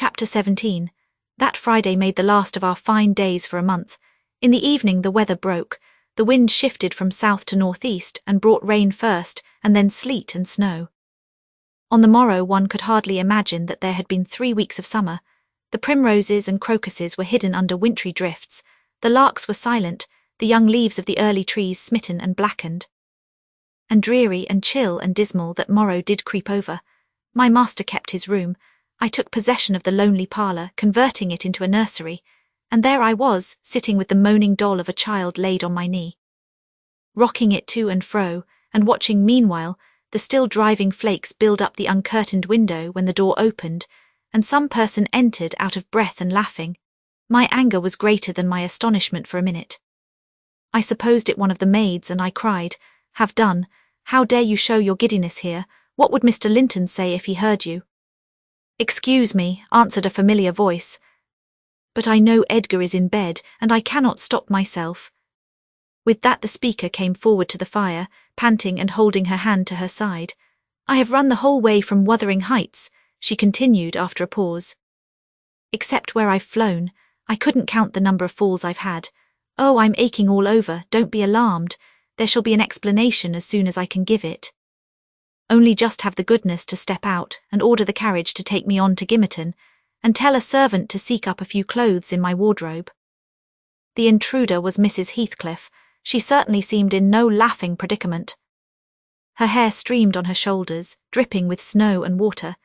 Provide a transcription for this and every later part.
Chapter 17. That Friday made the last of our fine days for a month. In the evening the weather broke. The wind shifted from south to northeast and brought rain first, and then sleet and snow. On the morrow one could hardly imagine that there had been 3 weeks of summer. The primroses and crocuses were hidden under wintry drifts, the larks were silent, the young leaves of the early trees smitten and blackened. And dreary and chill and dismal that morrow did creep over. My master kept his room. I took possession of the lonely parlour, converting it into a nursery, and there I was, sitting with the moaning doll of a child laid on my knee, rocking it to and fro, and watching meanwhile the still driving flakes build up the uncurtained window when the door opened, and some person entered out of breath and laughing. My anger was greater than my astonishment for a minute. I supposed it one of the maids, and I cried, "Have done! How dare you show your giddiness here? What would Mr. Linton say if he heard you?" "Excuse me," answered a familiar voice, "but I know Edgar is in bed, and I cannot stop myself." With that the speaker came forward to the fire, panting and holding her hand to her side. "I have run the whole way from Wuthering Heights," she continued after a pause. "Except where I've flown. I couldn't count the number of falls I've had. Oh, I'm aching all over, don't be alarmed. There shall be an explanation as soon as I can give it. Only just have the goodness to step out and order the carriage to take me on to Gimmerton, and tell a servant to seek up a few clothes in my wardrobe." The intruder was Mrs. Heathcliff. She certainly seemed in no laughing predicament. Her hair streamed on her shoulders, dripping with snow and water.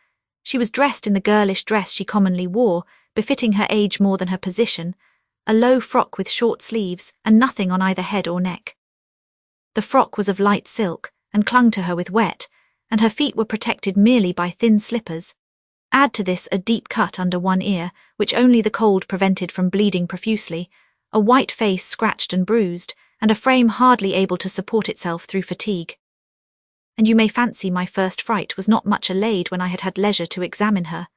She was dressed in the girlish dress she commonly wore, befitting her age more than her position, a low frock with short sleeves and nothing on either head or neck. The frock was of light silk and clung to her with wet, and her feet were protected merely by thin slippers. Add to this a deep cut under one ear, which only the cold prevented from bleeding profusely, a white face scratched and bruised, and a frame hardly able to support itself through fatigue. And you may fancy my first fright was not much allayed when I had had leisure to examine her.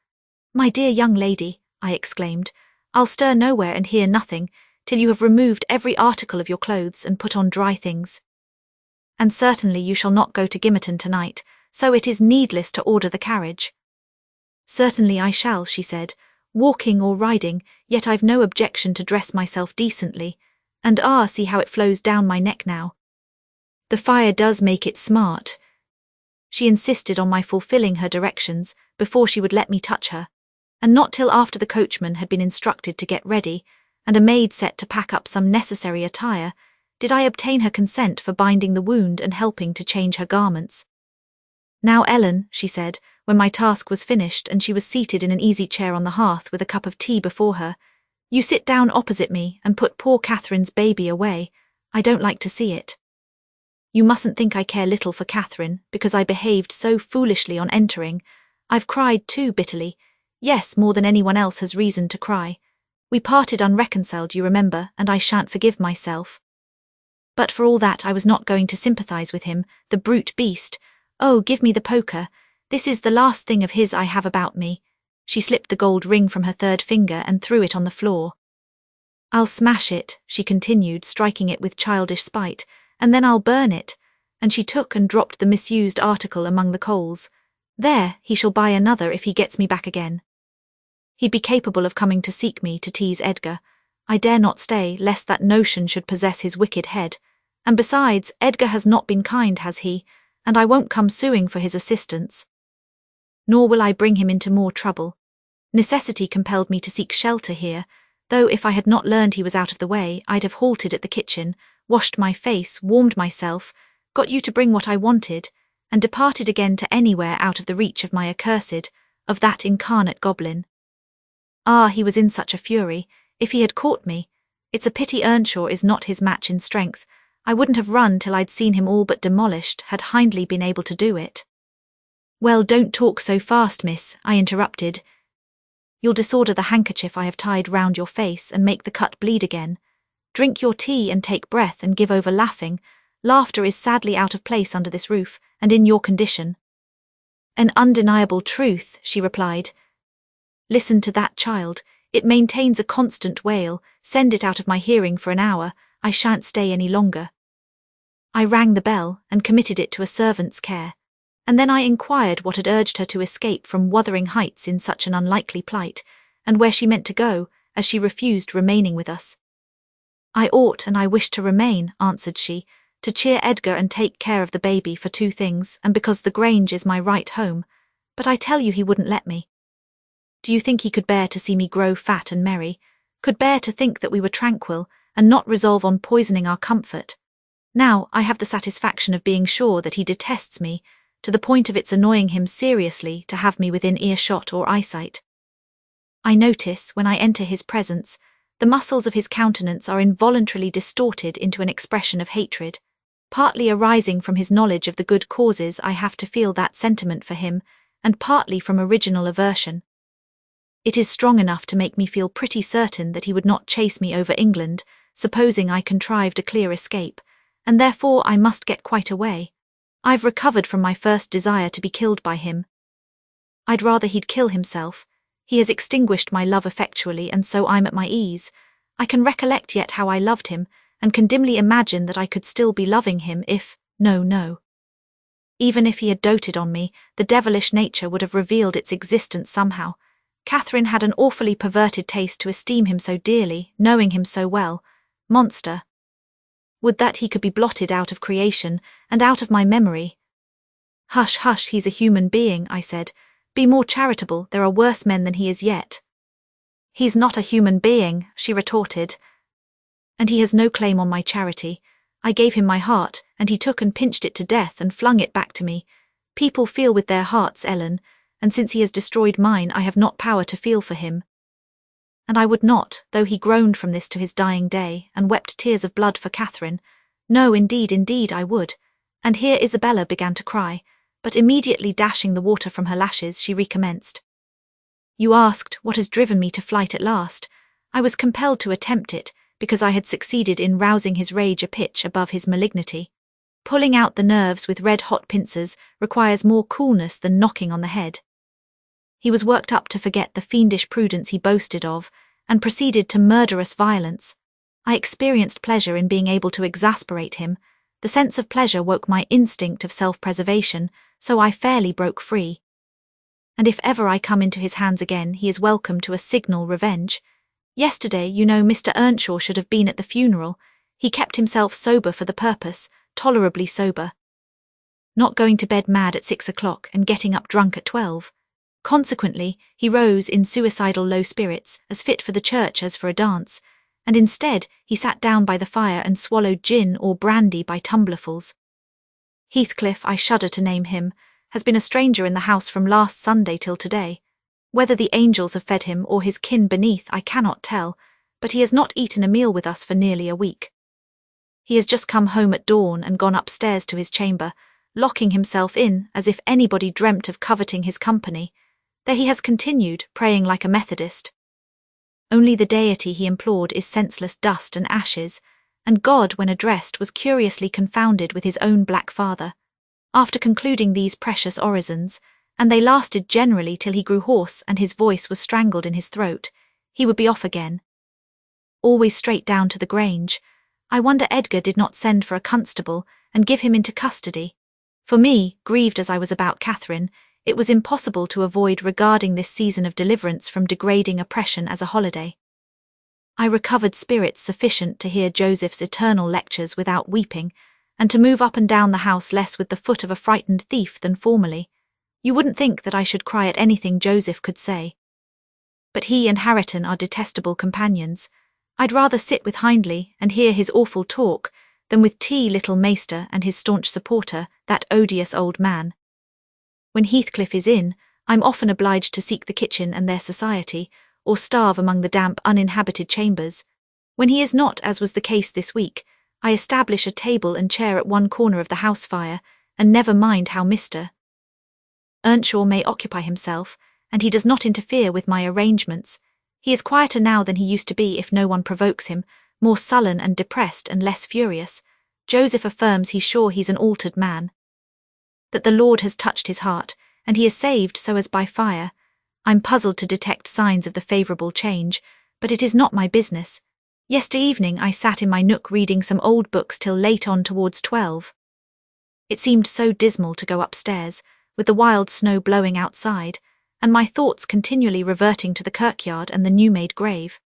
"My dear young lady," I exclaimed, "I'll stir nowhere and hear nothing till you have removed every article of your clothes and put on dry things. And certainly you shall not go to Gimmerton tonight, so it is needless to order the carriage." "Certainly I shall," she said, "walking or riding, yet I've no objection to dress myself decently, and see how it flows down my neck now. The fire does make it smart." She insisted on my fulfilling her directions before she would let me touch her, and not till after the coachman had been instructed to get ready, and a maid set to pack up some necessary attire, did I obtain her consent for binding the wound and helping to change her garments. "Now, Ellen," she said, when my task was finished and she was seated in an easy chair on the hearth with a cup of tea before her, "you sit down opposite me and put poor Catherine's baby away. I don't like to see it. You mustn't think I care little for Catherine because I behaved so foolishly on entering. I've cried too bitterly. Yes, more than anyone else has reason to cry. We parted unreconciled, you remember, and I shan't forgive myself. But for all that I was not going to sympathize with him, the brute beast. Oh, give me the poker. This is the last thing of his I have about me." She slipped the gold ring from her third finger and threw it on the floor. "I'll smash it," she continued, striking it with childish spite, "and then I'll burn it." And she took and dropped the misused article among the coals. "There, he shall buy another if he gets me back again. He'd be capable of coming to seek me to tease Edgar. I dare not stay, lest that notion should possess his wicked head. And besides, Edgar has not been kind, has he? And I won't come suing for his assistance. Nor will I bring him into more trouble. Necessity compelled me to seek shelter here, though if I had not learned he was out of the way, I'd have halted at the kitchen, washed my face, warmed myself, got you to bring what I wanted, and departed again to anywhere out of the reach of my accursed, of that incarnate goblin. He was in such a fury. If he had caught me, it's a pity Earnshaw is not his match in strength. I wouldn't have run till I'd seen him all but demolished, had Hindley been able to do it." "Well, don't talk so fast, miss," I interrupted. "You'll disorder the handkerchief I have tied round your face and make the cut bleed again. Drink your tea and take breath and give over laughing. Laughter is sadly out of place under this roof, and in your condition." "An undeniable truth," she replied. "Listen to that child. It maintains a constant wail. Send it out of my hearing for an hour. I shan't stay any longer." I rang the bell and committed it to a servant's care, And then I inquired what had urged her to escape from Wuthering Heights in such an unlikely plight, and where she meant to go, as she refused remaining with us. I ought and I wished to remain, answered she, to cheer Edgar and take care of the baby for 2 things, and because the Grange is my right home, but I tell you he wouldn't let me. Do you think he could bear to see me grow fat and merry, could bear to think that we were tranquil, and not resolve on poisoning our comfort? Now I have the satisfaction of being sure that he detests me, to the point of its annoying him seriously to have me within earshot or eyesight. I notice, when I enter his presence, the muscles of his countenance are involuntarily distorted into an expression of hatred, partly arising from his knowledge of the good causes I have to feel that sentiment for him, and partly from original aversion. It is strong enough to make me feel pretty certain that he would not chase me over England, supposing I contrived a clear escape, and therefore I must get quite away. I've recovered from my first desire to be killed by him. I'd rather he'd kill himself. He has extinguished my love effectually, and so I'm at my ease. I can recollect yet how I loved him, and can dimly imagine that I could still be loving him if, no. Even if he had doted on me, the devilish nature would have revealed its existence somehow. Catherine had an awfully perverted taste to esteem him so dearly, knowing him so well. Monster! Would that he could be blotted out of creation, and out of my memory. Hush, hush, he's a human being, I said. Be more charitable, there are worse men than he is yet. He's not a human being, she retorted. And he has no claim on my charity. I gave him my heart, and he took and pinched it to death and flung it back to me. People feel with their hearts, Ellen, and since he has destroyed mine I have not power to feel for him. And I would not, though he groaned from this to his dying day, and wept tears of blood for Catherine. No, indeed, I would. And here Isabella began to cry, but immediately dashing the water from her lashes, she recommenced. You asked what has driven me to flight at last. I was compelled to attempt it, because I had succeeded in rousing his rage a pitch above his malignity. Pulling out the nerves with red-hot pincers requires more coolness than knocking on the head. He was worked up to forget the fiendish prudence he boasted of, and proceeded to murderous violence. I experienced pleasure in being able to exasperate him. The sense of pleasure woke my instinct of self-preservation, so I fairly broke free. And if ever I come into his hands again, he is welcome to a signal revenge. Yesterday, you know, Mr. Earnshaw should have been at the funeral. He kept himself sober for the purpose, tolerably sober. Not going to bed mad at 6 o'clock and getting up drunk at 12. Consequently, he rose in suicidal low spirits, as fit for the church as for a dance, and instead he sat down by the fire and swallowed gin or brandy by tumblerfuls. Heathcliff, I shudder to name him, has been a stranger in the house from last Sunday till today. Whether the angels have fed him or his kin beneath I cannot tell, but he has not eaten a meal with us for nearly a week. He has just come home at dawn and gone upstairs to his chamber, locking himself in as if anybody dreamt of coveting his company. There he has continued, praying like a Methodist. Only the deity he implored is senseless dust and ashes, and God, when addressed, was curiously confounded with his own black father. After concluding these precious orisons, and they lasted generally till he grew hoarse and his voice was strangled in his throat, he would be off again. Always straight down to the Grange. I wonder Edgar did not send for a constable and give him into custody. For me, grieved as I was about Catherine, it was impossible to avoid regarding this season of deliverance from degrading oppression as a holiday. I recovered spirits sufficient to hear Joseph's eternal lectures without weeping, and to move up and down the house less with the foot of a frightened thief than formerly. You wouldn't think that I should cry at anything Joseph could say. But he and Hareton are detestable companions. I'd rather sit with Hindley and hear his awful talk than with little Maester and his staunch supporter, that odious old man. When Heathcliff is in, I'm often obliged to seek the kitchen and their society, or starve among the damp, uninhabited chambers. When he is not, as was the case this week, I establish a table and chair at one corner of the house fire, and never mind how Mr. Earnshaw may occupy himself, and he does not interfere with my arrangements. He is quieter now than he used to be if no one provokes him, more sullen and depressed and less furious. Joseph affirms he's sure he's an altered man. That the Lord has touched his heart, and he is saved so as by fire. I'm puzzled to detect signs of the favourable change, but it is not my business. Yesterday evening I sat in my nook reading some old books till late on towards 12. It seemed so dismal to go upstairs, with the wild snow blowing outside, and my thoughts continually reverting to the kirkyard and the new-made grave.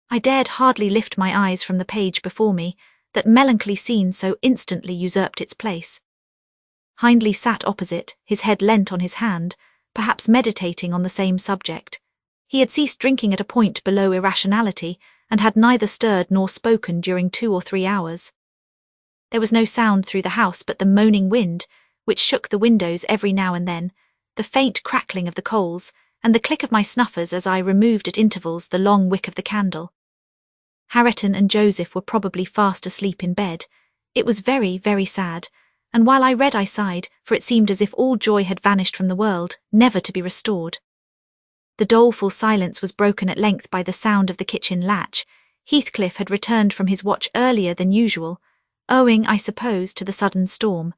I dared hardly lift my eyes from the page before me, that melancholy scene so instantly usurped its place. Hindley sat opposite, his head leant on his hand, perhaps meditating on the same subject. He had ceased drinking at a point below irrationality, and had neither stirred nor spoken during 2 or 3 hours. There was no sound through the house but the moaning wind, which shook the windows every now and then, the faint crackling of the coals, and the click of my snuffers as I removed at intervals the long wick of the candle. Harriton and Joseph were probably fast asleep in bed. It was very, very sad, and while I read I sighed, for it seemed as if all joy had vanished from the world, never to be restored. The doleful silence was broken at length by the sound of the kitchen latch. Heathcliff had returned from his watch earlier than usual, owing, I suppose, to the sudden storm.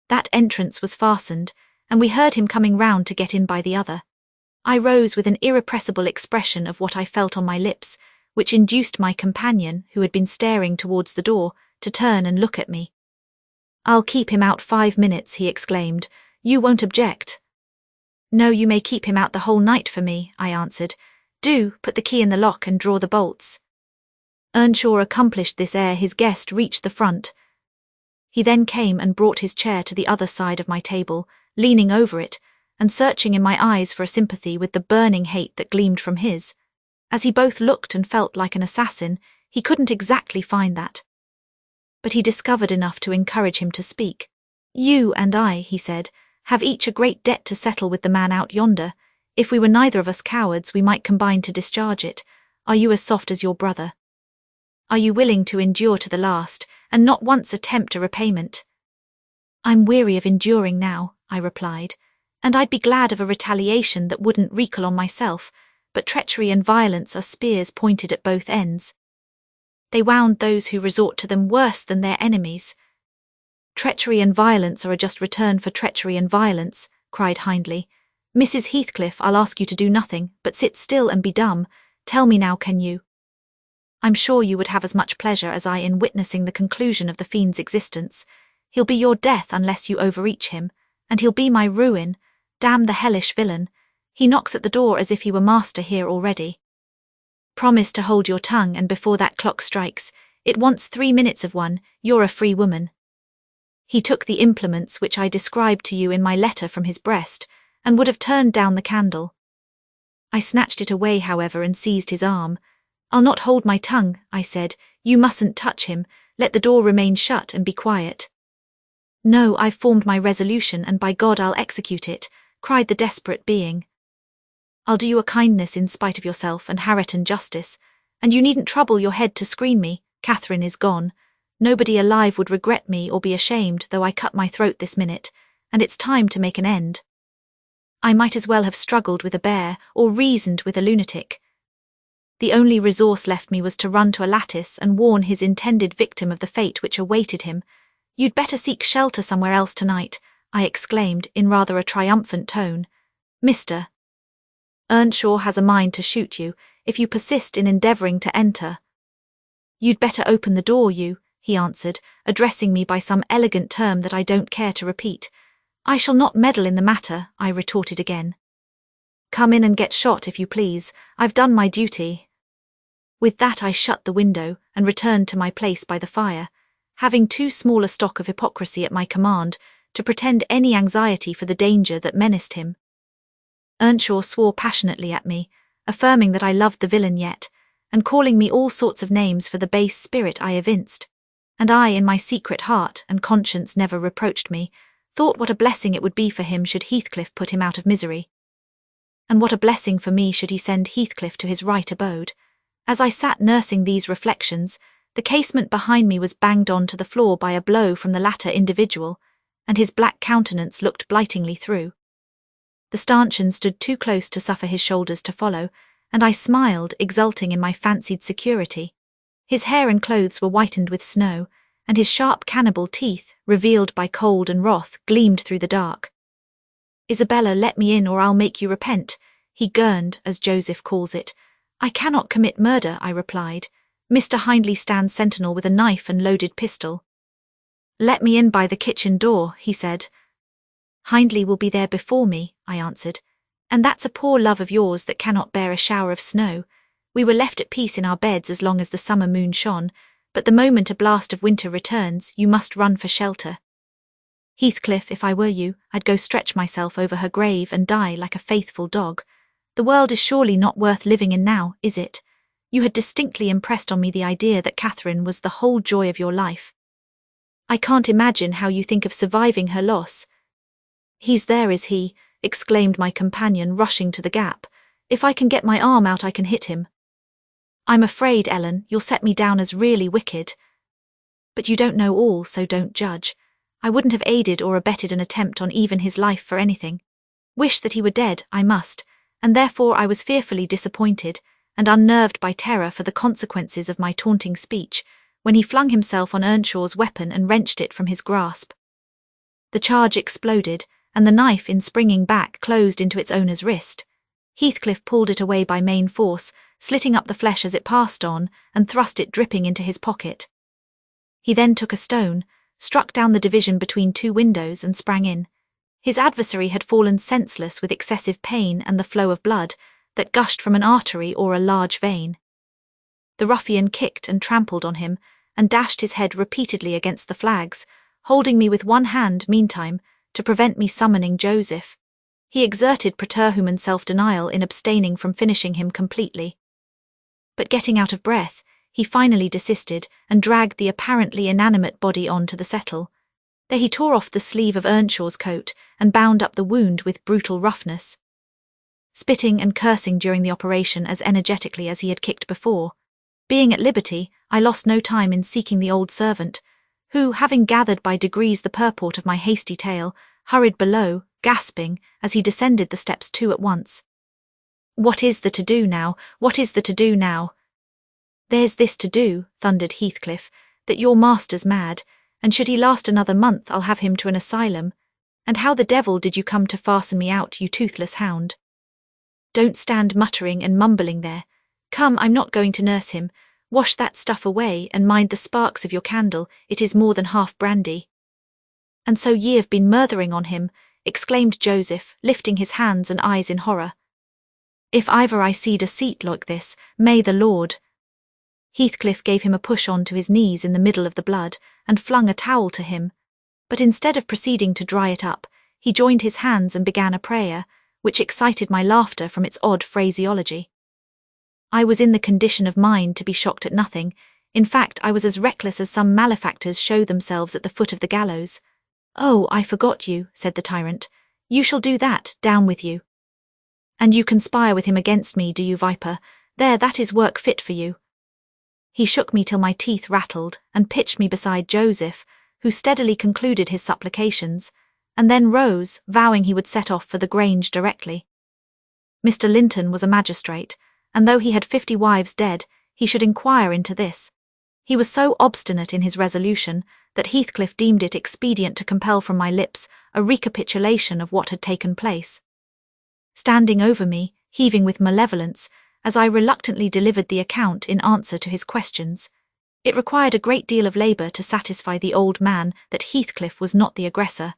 That entrance was fastened, and we heard him coming round to get in by the other. I rose with an irrepressible expression of what I felt on my lips, which induced my companion, who had been staring towards the door, to turn and look at me. "I'll keep him out 5 minutes," he exclaimed. "You won't object?" "No, you may keep him out the whole night for me," I answered. "Do put the key in the lock and draw the bolts." Earnshaw accomplished this ere his guest reached the front. He then came and brought his chair to the other side of my table, leaning over it, and searching in my eyes for a sympathy with the burning hate that gleamed from his. As he both looked and felt like an assassin, he couldn't exactly find that. But he discovered enough to encourage him to speak. "You and I," he said, "have each a great debt to settle with the man out yonder. If we were neither of us cowards, we might combine to discharge it. Are you as soft as your brother? Are you willing to endure to the last, and not once attempt a repayment?" "I'm weary of enduring now," I replied, "and I'd be glad of a retaliation that wouldn't recoil on myself, but treachery and violence are spears pointed at both ends. They wound those who resort to them worse than their enemies." "Treachery and violence are a just return for treachery and violence," cried Hindley. "Mrs. Heathcliff, I'll ask you to do nothing, but sit still and be dumb. Tell me now, can you? I'm sure you would have as much pleasure as I in witnessing the conclusion of the fiend's existence. He'll be your death unless you overreach him, and he'll be my ruin. Damn the hellish villain. He knocks at the door as if he were master here already. Promise to hold your tongue, and before that clock strikes, it wants 3 minutes of one, you're a free woman." He took the implements which I described to you in my letter from his breast, and would have turned down the candle. I snatched it away, however, and seized his arm. "I'll not hold my tongue," I said. "You mustn't touch him. Let the door remain shut and be quiet." "No, I've formed my resolution, and by God I'll execute it," cried the desperate being. "I'll do you a kindness in spite of yourself and Harriton justice, and you needn't trouble your head to screen me. Catherine is gone. Nobody alive would regret me or be ashamed though I cut my throat this minute, and it's time to make an end. I might as well have struggled with a bear or reasoned with a lunatic. The only resource left me was to run to a lattice and warn his intended victim of the fate which awaited him. You'd better seek shelter somewhere else tonight," I exclaimed in rather a triumphant tone. "Mr. Earnshaw has a mind to shoot you if you persist in endeavouring to enter." "You'd better open the door, he answered, addressing me by some elegant term that I don't care to repeat. "I shall not meddle in the matter," I retorted again. "Come in and get shot if you please. I've done my duty." With that I shut the window and returned to my place by the fire, having too small a stock of hypocrisy at my command to pretend any anxiety for the danger that menaced him. Earnshaw swore passionately at me, affirming that I loved the villain yet, and calling me all sorts of names for the base spirit I evinced, and I, in my secret heart, and conscience never reproached me, thought what a blessing it would be for him should Heathcliff put him out of misery. And what a blessing for me should he send Heathcliff to his right abode. As I sat nursing these reflections, the casement behind me was banged on to the floor by a blow from the latter individual, and his black countenance looked blightingly through. The stanchion stood too close to suffer his shoulders to follow, and I smiled, exulting in my fancied security. His hair and clothes were whitened with snow, and his sharp cannibal teeth, revealed by cold and wrath, gleamed through the dark. "Isabella, let me in or I'll make you repent," he gurned, as Joseph calls it. "I cannot commit murder," I replied. "Mr. Hindley stands sentinel with a knife and loaded pistol." "Let me in by the kitchen door," he said. Hindley will be there before me, I answered. And that's a poor love of yours that cannot bear a shower of snow. We were left at peace in our beds as long as the summer moon shone, but the moment a blast of winter returns, you must run for shelter. Heathcliff, if I were you, I'd go stretch myself over her grave and die like a faithful dog. The world is surely not worth living in now, is it? You had distinctly impressed on me the idea that Catherine was the whole joy of your life. I can't imagine how you think of surviving her loss. He's there, is he? Exclaimed my companion, rushing to the gap. If I can get my arm out, I can hit him. I'm afraid, Ellen, you'll set me down as really wicked. But you don't know all, so don't judge. I wouldn't have aided or abetted an attempt on even his life for anything. Wish that he were dead, I must, and therefore I was fearfully disappointed and unnerved by terror for the consequences of my taunting speech, when he flung himself on Earnshaw's weapon and wrenched it from his grasp. The charge exploded, and the knife, in springing back, closed into its owner's wrist. Heathcliff pulled it away by main force, slitting up the flesh as it passed on, and thrust it dripping into his pocket. He then took a stone, struck down the division between two windows, and sprang in. His adversary had fallen senseless with excessive pain and the flow of blood that gushed from an artery or a large vein. The ruffian kicked and trampled on him, and dashed his head repeatedly against the flags, holding me with one hand, meantime, to prevent me summoning Joseph. He exerted preterhuman self-denial in abstaining from finishing him completely. But getting out of breath, he finally desisted and dragged the apparently inanimate body on to the settle. There he tore off the sleeve of Earnshaw's coat and bound up the wound with brutal roughness, spitting and cursing during the operation as energetically as he had kicked before. Being at liberty, I lost no time in seeking the old servant, who, having gathered by degrees the purport of my hasty tale, hurried below, gasping, as he descended the steps two at once. What is there to do now? What is there to do now? There's this to do, thundered Heathcliff, that your master's mad, and should he last another month I'll have him to an asylum. And how the devil did you come to fasten me out, you toothless hound? Don't stand muttering and mumbling there. Come, I'm not going to nurse him. Wash that stuff away, and mind the sparks of your candle, it is more than half brandy. And so ye have been murthering on him, exclaimed Joseph, lifting his hands and eyes in horror. If ever I seed a seat like this, may the Lord— Heathcliff gave him a push on to his knees in the middle of the blood, and flung a towel to him. But instead of proceeding to dry it up, he joined his hands and began a prayer, which excited my laughter from its odd phraseology. I was in the condition of mind to be shocked at nothing. In fact, I was as reckless as some malefactors show themselves at the foot of the gallows. Oh, I forgot you, said the tyrant. You shall do that, down with you. And you conspire with him against me, do you, viper? There, that is work fit for you. He shook me till my teeth rattled, and pitched me beside Joseph, who steadily concluded his supplications, and then rose, vowing he would set off for the Grange directly. Mr. Linton was a magistrate, and though he had 50 wives dead, he should inquire into this. He was so obstinate in his resolution that Heathcliff deemed it expedient to compel from my lips a recapitulation of what had taken place. Standing over me, heaving with malevolence, as I reluctantly delivered the account in answer to his questions, it required a great deal of labour to satisfy the old man that Heathcliff was not the aggressor,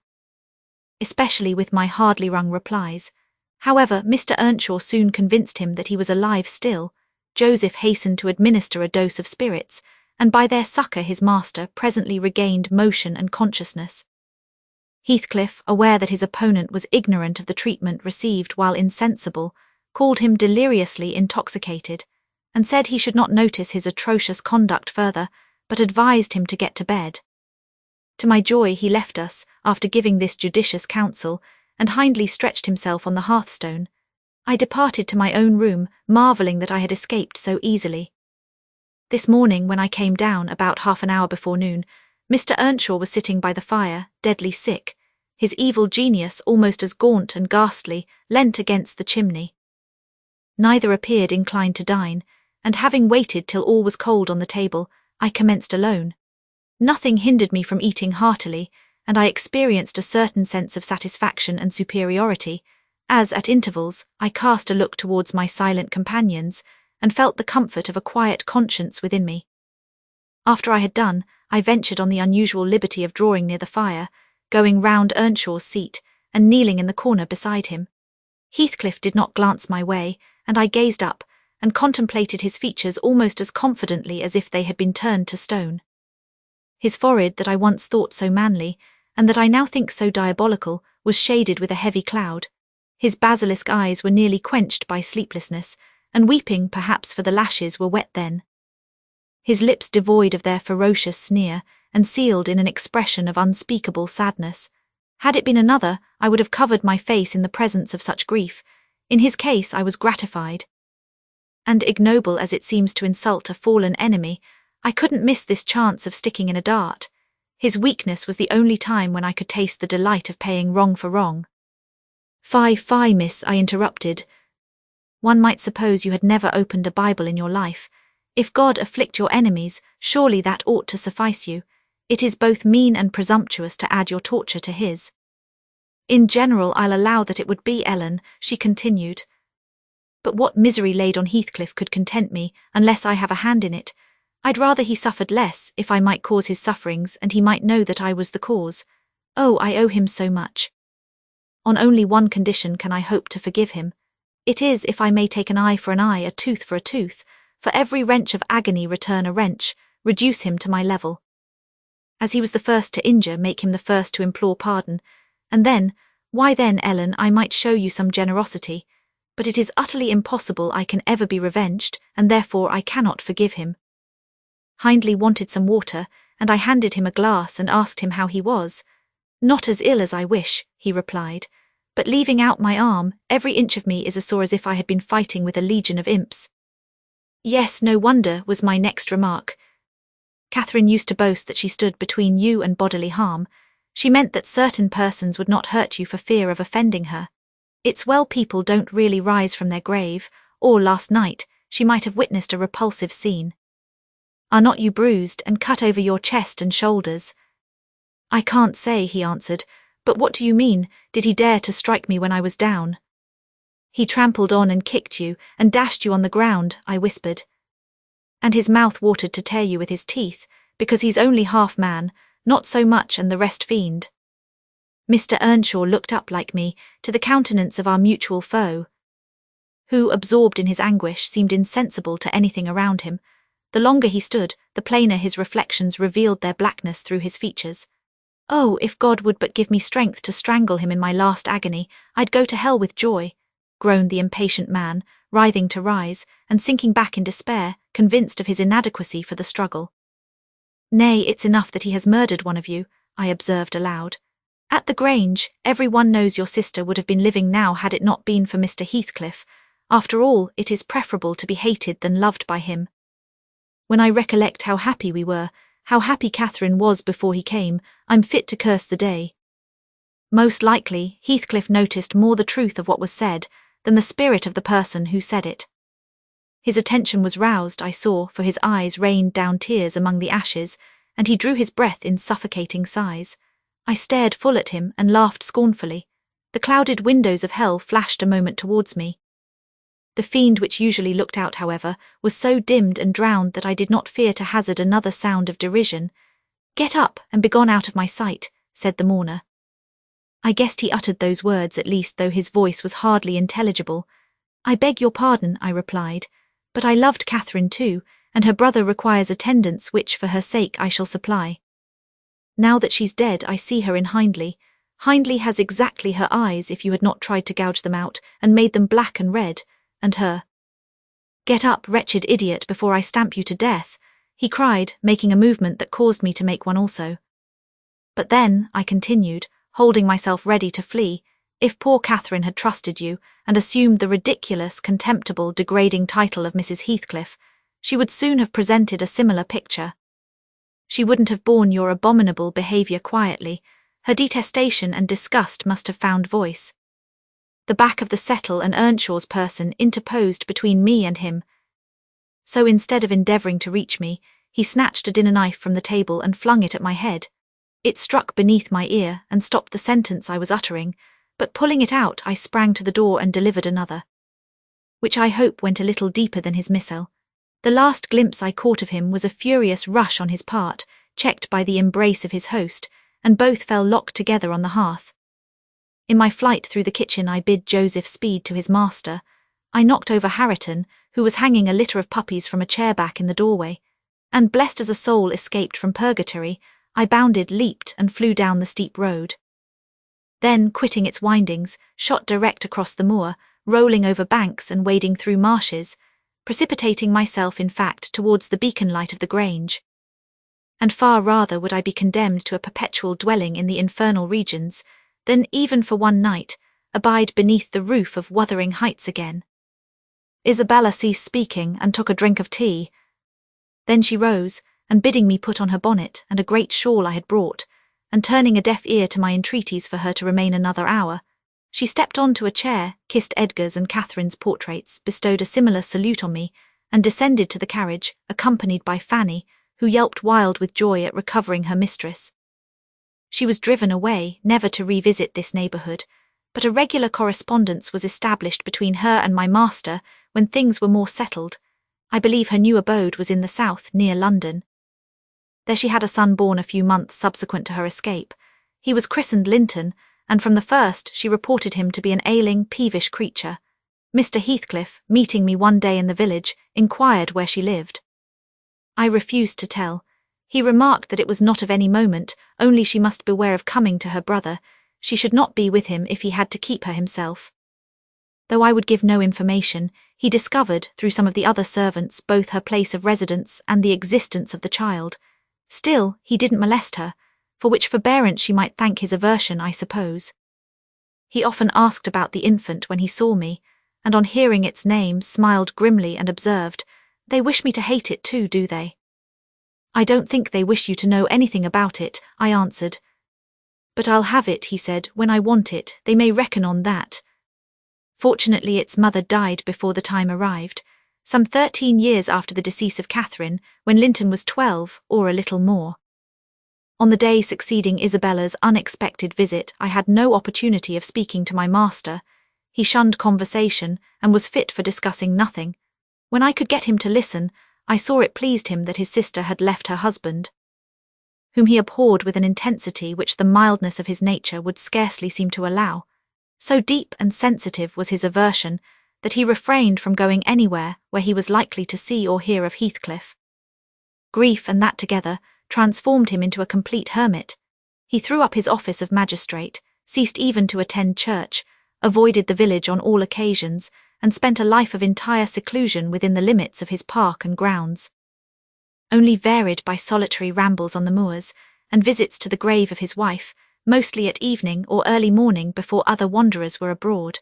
especially with my hardly wrung replies. However, Mr. Earnshaw soon convinced him that he was alive still. Joseph hastened to administer a dose of spirits, and by their succour his master presently regained motion and consciousness. Heathcliff, aware that his opponent was ignorant of the treatment received while insensible, called him deliriously intoxicated, and said he should not notice his atrocious conduct further, but advised him to get to bed. To my joy he left us, after giving this judicious counsel, and Hindley stretched himself on the hearthstone. I departed to my own room, marvelling that I had escaped so easily. This morning, when I came down about half an hour before noon, Mr. Earnshaw was sitting by the fire, deadly sick, his evil genius, almost as gaunt and ghastly, leant against the chimney. Neither appeared inclined to dine, and having waited till all was cold on the table, I commenced alone. Nothing hindered me from eating heartily, and I experienced a certain sense of satisfaction and superiority, as, at intervals, I cast a look towards my silent companions, and felt the comfort of a quiet conscience within me. After I had done, I ventured on the unusual liberty of drawing near the fire, going round Earnshaw's seat, and kneeling in the corner beside him. Heathcliff did not glance my way, and I gazed up, and contemplated his features almost as confidently as if they had been turned to stone. His forehead that I once thought so manly, and that I now think so diabolical, was shaded with a heavy cloud. His basilisk eyes were nearly quenched by sleeplessness, and weeping perhaps for the lashes were wet then. His lips devoid of their ferocious sneer, and sealed in an expression of unspeakable sadness. Had it been another, I would have covered my face in the presence of such grief. In his case I was gratified. And ignoble as it seems to insult a fallen enemy, I couldn't miss this chance of sticking in a dart. His weakness was the only time when I could taste the delight of paying wrong for wrong. Fie, miss, I interrupted. One might suppose you had never opened a Bible in your life. If God afflict your enemies, surely that ought to suffice you. It is both mean and presumptuous to add your torture to his. In general, I'll allow that it would be, Ellen, she continued. But what misery laid on Heathcliff could content me, unless I have a hand in it. I'd rather he suffered less, if I might cause his sufferings, and he might know that I was the cause. Oh, I owe him so much. On only one condition can I hope to forgive him. It is if I may take an eye for an eye, a tooth for a tooth, for every wrench of agony return a wrench, reduce him to my level. As he was the first to injure, make him the first to implore pardon, and then, why then, Ellen, I might show you some generosity, but it is utterly impossible I can ever be revenged, and therefore I cannot forgive him. Hindley wanted some water, and I handed him a glass and asked him how he was. Not as ill as I wish, he replied, but leaving out my arm, every inch of me is as sore as if I had been fighting with a legion of imps. Yes, no wonder, was my next remark. Catherine used to boast that she stood between you and bodily harm. She meant that certain persons would not hurt you for fear of offending her. It's well people don't really rise from their grave, or last night, she might have witnessed a repulsive scene. Are not you bruised and cut over your chest and shoulders? I can't say, he answered, but what do you mean? Did he dare to strike me when I was down? He trampled on and kicked you, and dashed you on the ground, I whispered. And his mouth watered to tear you with his teeth, because he's only half man, not so much and the rest fiend. Mr. Earnshaw looked up like me, to the countenance of our mutual foe, who, absorbed in his anguish, seemed insensible to anything around him. The longer he stood, the plainer his reflections revealed their blackness through his features. Oh, if God would but give me strength to strangle him in my last agony, I'd go to hell with joy, groaned the impatient man, writhing to rise, and sinking back in despair, convinced of his inadequacy for the struggle. Nay, it's enough that he has murdered one of you, I observed aloud. At the Grange, every one knows your sister would have been living now had it not been for Mr. Heathcliff. After all, it is preferable to be hated than loved by him. When I recollect how happy we were, how happy Catherine was before he came, I'm fit to curse the day. Most likely, Heathcliff noticed more the truth of what was said than the spirit of the person who said it. His attention was roused, I saw, for his eyes rained down tears among the ashes, and he drew his breath in suffocating sighs. I stared full at him and laughed scornfully. The clouded windows of hell flashed a moment towards me. The fiend which usually looked out, however, was so dimmed and drowned that I did not fear to hazard another sound of derision. Get up and begone out of my sight, said the mourner. I guessed he uttered those words at least, though his voice was hardly intelligible. I beg your pardon, I replied, but I loved Catherine too, and her brother requires attendance which for her sake I shall supply. Now that she's dead, I see her in Hindley. Hindley has exactly her eyes if you had not tried to gouge them out and made them black and red, and her. Get up, wretched idiot, before I stamp you to death, he cried, making a movement that caused me to make one also. But then, I continued, holding myself ready to flee, if poor Catherine had trusted you and assumed the ridiculous, contemptible, degrading title of Mrs. Heathcliff, she would soon have presented a similar picture. She wouldn't have borne your abominable behaviour quietly. Her detestation and disgust must have found voice. The back of the settle and Earnshaw's person interposed between me and him. So instead of endeavouring to reach me, he snatched a dinner knife from the table and flung it at my head. It struck beneath my ear and stopped the sentence I was uttering, but pulling it out I sprang to the door and delivered another, which I hope went a little deeper than his missile. The last glimpse I caught of him was a furious rush on his part, checked by the embrace of his host, and both fell locked together on the hearth. In my flight through the kitchen I bid Joseph speed to his master. I knocked over Harriton, who was hanging a litter of puppies from a chair back in the doorway, and blessed as a soul escaped from purgatory, I bounded, leaped, and flew down the steep road. Then, quitting its windings, shot direct across the moor, rolling over banks and wading through marshes, precipitating myself in fact towards the beacon light of the Grange. And far rather would I be condemned to a perpetual dwelling in the infernal regions, than, even for one night, abide beneath the roof of Wuthering Heights again. Isabella ceased speaking and took a drink of tea. Then she rose, and bidding me put on her bonnet and a great shawl I had brought, and turning a deaf ear to my entreaties for her to remain another hour, she stepped on to a chair, kissed Edgar's and Catherine's portraits, bestowed a similar salute on me, and descended to the carriage, accompanied by Fanny, who yelped wild with joy at recovering her mistress. She was driven away, never to revisit this neighbourhood, but a regular correspondence was established between her and my master when things were more settled. I believe her new abode was in the south, near London. There she had a son born a few months subsequent to her escape. He was christened Linton, and from the first she reported him to be an ailing, peevish creature. Mr. Heathcliff, meeting me one day in the village, inquired where she lived. I refused to tell. He remarked that it was not of any moment, only she must beware of coming to her brother. She should not be with him if he had to keep her himself. Though I would give no information, he discovered, through some of the other servants, both her place of residence and the existence of the child. Still, he didn't molest her, for which forbearance she might thank his aversion, I suppose. He often asked about the infant when he saw me, and on hearing its name smiled grimly and observed, "They wish me to hate it too, do they?" "I don't think they wish you to know anything about it," I answered. "But I'll have it," he said, "when I want it. They may reckon on that." Fortunately its mother died before the time arrived, some 13 years after the decease of Catherine, when Linton was 12, or a little more. On the day succeeding Isabella's unexpected visit I had no opportunity of speaking to my master. He shunned conversation and was fit for discussing nothing. When I could get him to listen, I saw it pleased him that his sister had left her husband, whom he abhorred with an intensity which the mildness of his nature would scarcely seem to allow. So deep and sensitive was his aversion that he refrained from going anywhere where he was likely to see or hear of Heathcliff. Grief and that together transformed him into a complete hermit. He threw up his office of magistrate, ceased even to attend church, avoided the village on all occasions, and spent a life of entire seclusion within the limits of his park and grounds, only varied by solitary rambles on the moors, and visits to the grave of his wife, mostly at evening or early morning before other wanderers were abroad.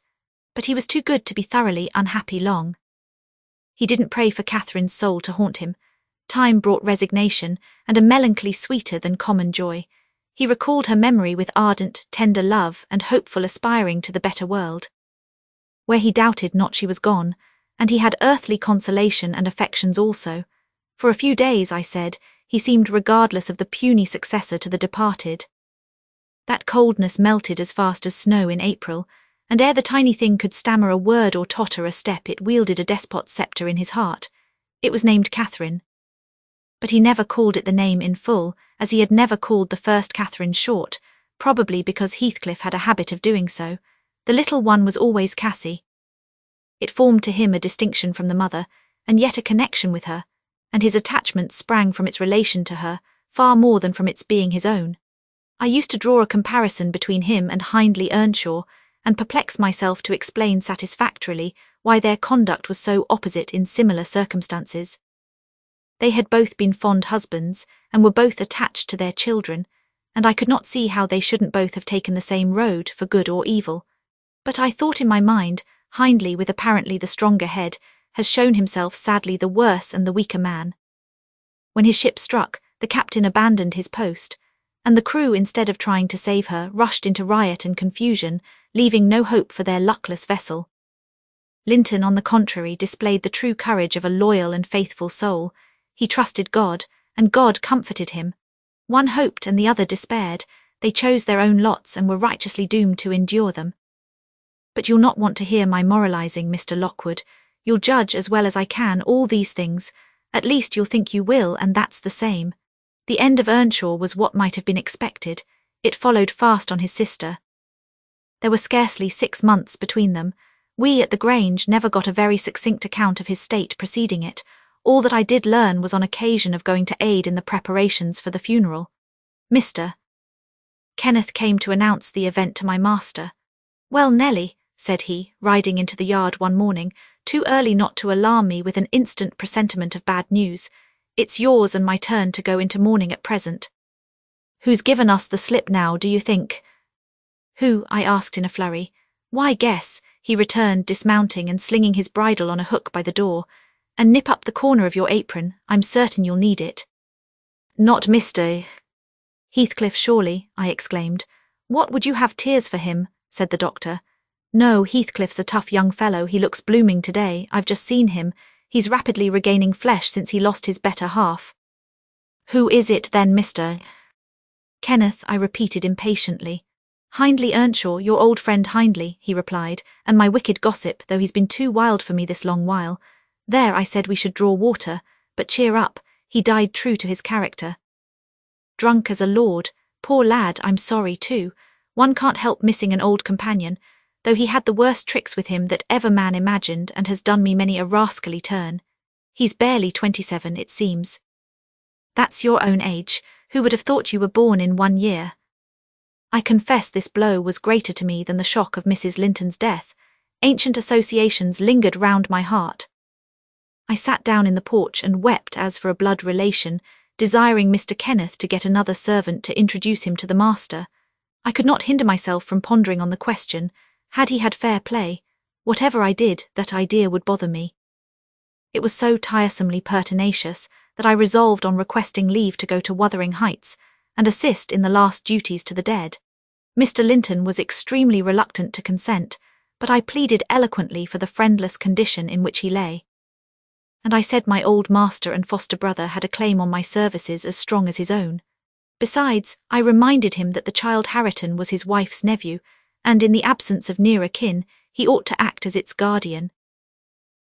But he was too good to be thoroughly unhappy long. He didn't pray for Catherine's soul to haunt him. Time brought resignation, and a melancholy sweeter than common joy. He recalled her memory with ardent, tender love and hopeful aspiring to the better world, where he doubted not she was gone, and he had earthly consolation and affections also. For a few days, I said, he seemed regardless of the puny successor to the departed. That coldness melted as fast as snow in April, and ere the tiny thing could stammer a word or totter a step it wielded a despot's sceptre in his heart. It was named Catherine. But he never called it the name in full, as he had never called the first Catherine short, probably because Heathcliff had a habit of doing so. The little one was always Cassie. It formed to him a distinction from the mother, and yet a connection with her, and his attachment sprang from its relation to her, far more than from its being his own. I used to draw a comparison between him and Hindley Earnshaw, and perplex myself to explain satisfactorily why their conduct was so opposite in similar circumstances. They had both been fond husbands, and were both attached to their children, and I could not see how they shouldn't both have taken the same road, for good or evil. But I thought in my mind, Hindley, with apparently the stronger head, has shown himself sadly the worse and the weaker man. When his ship struck, the captain abandoned his post, and the crew, instead of trying to save her, rushed into riot and confusion, leaving no hope for their luckless vessel. Linton, on the contrary, displayed the true courage of a loyal and faithful soul. He trusted God, and God comforted him. One hoped and the other despaired. They chose their own lots and were righteously doomed to endure them. But you'll not want to hear my moralizing, Mr. Lockwood. You'll judge as well as I can all these things. At least you'll think you will, and that's the same. The end of Earnshaw was what might have been expected. It followed fast on his sister. There were scarcely 6 months between them. We at the Grange never got a very succinct account of his state preceding it. All that I did learn was on occasion of going to aid in the preparations for the funeral. Mr. Kenneth came to announce the event to my master. "Well, Nelly," said he, riding into the yard one morning, too early not to alarm me with an instant presentiment of bad news, "it's yours and my turn to go into mourning at present." "Who's given us the slip now, do you think?" "Who?" I asked in a flurry. "Why, guess," he returned, dismounting and slinging his bridle on a hook by the door. "And nip up the corner of your apron, I'm certain you'll need it." "Not Mr. Heathcliff, surely," I exclaimed. "What, would you have tears for him?" said the doctor. "No, Heathcliff's a tough young fellow, he looks blooming today, I've just seen him. He's rapidly regaining flesh since he lost his better half." "Who is it then, Mr. Kenneth?" I repeated impatiently. "Hindley Earnshaw, your old friend Hindley," he replied, "and my wicked gossip, though he's been too wild for me this long while. There, I said we should draw water, but cheer up, he died true to his character. Drunk as a lord, poor lad, I'm sorry too. One can't help missing an old companion, though he had the worst tricks with him that ever man imagined and has done me many a rascally turn. He's barely 27, it seems." "That's your own age. Who would have thought you were born in 1 year?" I confess this blow was greater to me than the shock of Mrs. Linton's death. Ancient associations lingered round my heart. I sat down in the porch and wept as for a blood relation, desiring Mr. Kenneth to get another servant to introduce him to the master. I could not hinder myself from pondering on the question, had he had fair play? Whatever I did, that idea would bother me. It was so tiresomely pertinacious that I resolved on requesting leave to go to Wuthering Heights and assist in the last duties to the dead. Mr. Linton was extremely reluctant to consent, but I pleaded eloquently for the friendless condition in which he lay. And I said my old master and foster brother had a claim on my services as strong as his own. Besides, I reminded him that the child Harriton was his wife's nephew, and in the absence of nearer kin, he ought to act as its guardian.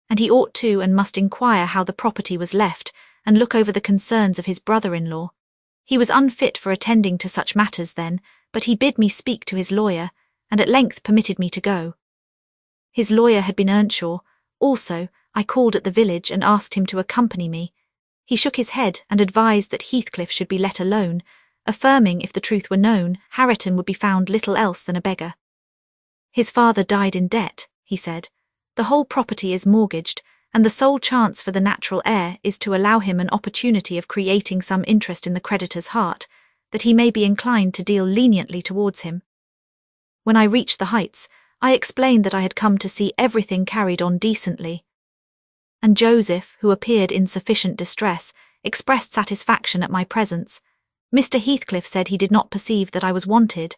And he ought to and must inquire how the property was left, and look over the concerns of his brother-in-law. He was unfit for attending to such matters then, but he bid me speak to his lawyer, and at length permitted me to go. His lawyer had been Earnshaw. Also, I called at the village and asked him to accompany me. He shook his head and advised that Heathcliff should be let alone, affirming if the truth were known, Harriton would be found little else than a beggar. "His father died in debt," he said. "The whole property is mortgaged, and the sole chance for the natural heir is to allow him an opportunity of creating some interest in the creditor's heart, that he may be inclined to deal leniently towards him." When I reached the Heights, I explained that I had come to see everything carried on decently. And Joseph, who appeared in sufficient distress, expressed satisfaction at my presence. Mr. Heathcliff said he did not perceive that I was wanted,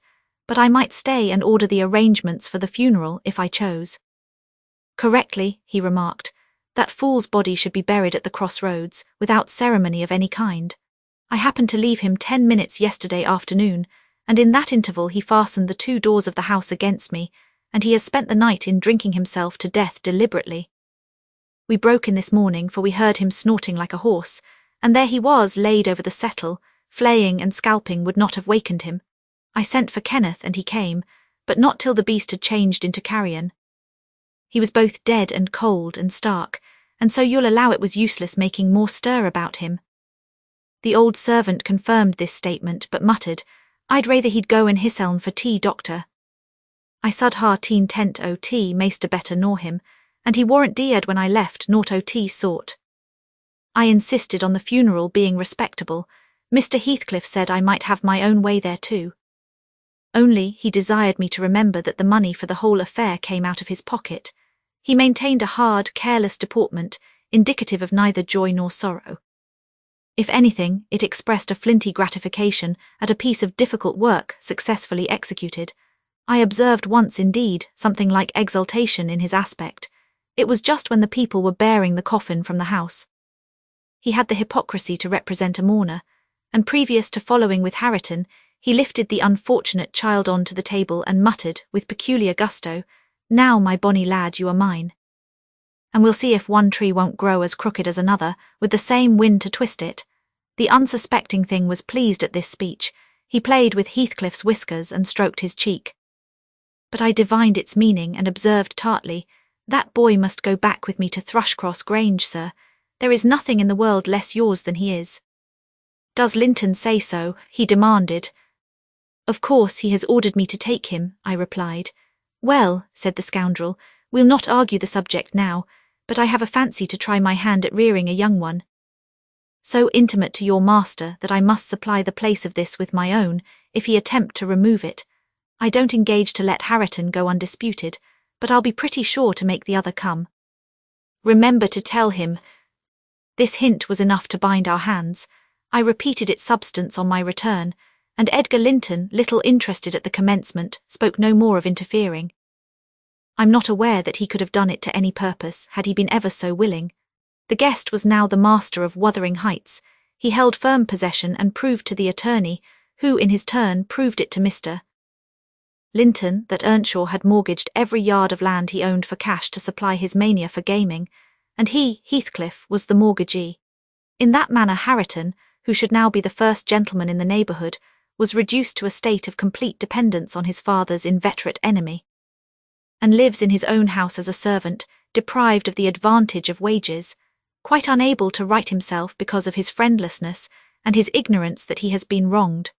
but I might stay and order the arrangements for the funeral if I chose. "Correctly," he remarked. "That fool's body should be buried at the crossroads, without ceremony of any kind. I happened to leave him 10 minutes yesterday afternoon, and in that interval he fastened the 2 doors of the house against me, and he has spent the night in drinking himself to death deliberately. We broke in this morning, for we heard him snorting like a horse, and there he was laid over the settle. Flaying and scalping would not have wakened him. I sent for Kenneth and he came, but not till the beast had changed into carrion. He was both dead and cold and stark, and so you'll allow it was useless making more stir about him." The old servant confirmed this statement, but muttered, "I'd rather he'd go and hisseln for tea, doctor." I sud har teen tent o tea maister better nor him, and he warn't deared when I left, naught o tea sort. I insisted on the funeral being respectable. Mr. Heathcliff said I might have my own way there too. Only he desired me to remember that the money for the whole affair came out of his pocket. He maintained a hard, careless deportment, indicative of neither joy nor sorrow. If anything, it expressed a flinty gratification at a piece of difficult work successfully executed. I observed once, indeed, something like exultation in his aspect. It was just when the people were bearing the coffin from the house. He had the hypocrisy to represent a mourner, and previous to following with Harriton, he lifted the unfortunate child on to the table and muttered, with peculiar gusto, "Now, my bonny lad, you are mine. And we'll see if one tree won't grow as crooked as another, with the same wind to twist it." The unsuspecting thing was pleased at this speech. He played with Heathcliff's whiskers and stroked his cheek. but I divined its meaning and observed tartly, "That boy must go back with me to Thrushcross Grange, sir. There is nothing in the world less yours than he is." "Does Linton say so?" he demanded. "Of course he has ordered me to take him," I replied. "Well," said the scoundrel, "we'll not argue the subject now, but I have a fancy to try my hand at rearing a young one. So intimate to your master that I must supply the place of this with my own, if he attempt to remove it. I don't engage to let Harriton go undisputed, but I'll be pretty sure to make the other come. Remember to tell him." This hint was enough to bind our hands. I repeated its substance on my return, and Edgar Linton, little interested at the commencement, spoke no more of interfering. I'm not aware that he could have done it to any purpose, had he been ever so willing. The guest was now the master of Wuthering Heights. He held firm possession and proved to the attorney, who in his turn proved it to Mr. Linton, that Earnshaw had mortgaged every yard of land he owned for cash to supply his mania for gaming, and he, Heathcliff, was the mortgagee. In that manner Harriton, who should now be the first gentleman in the neighbourhood, was reduced to a state of complete dependence on his father's inveterate enemy, and lives in his own house as a servant, deprived of the advantage of wages, quite unable to right himself because of his friendlessness and his ignorance that he has been wronged.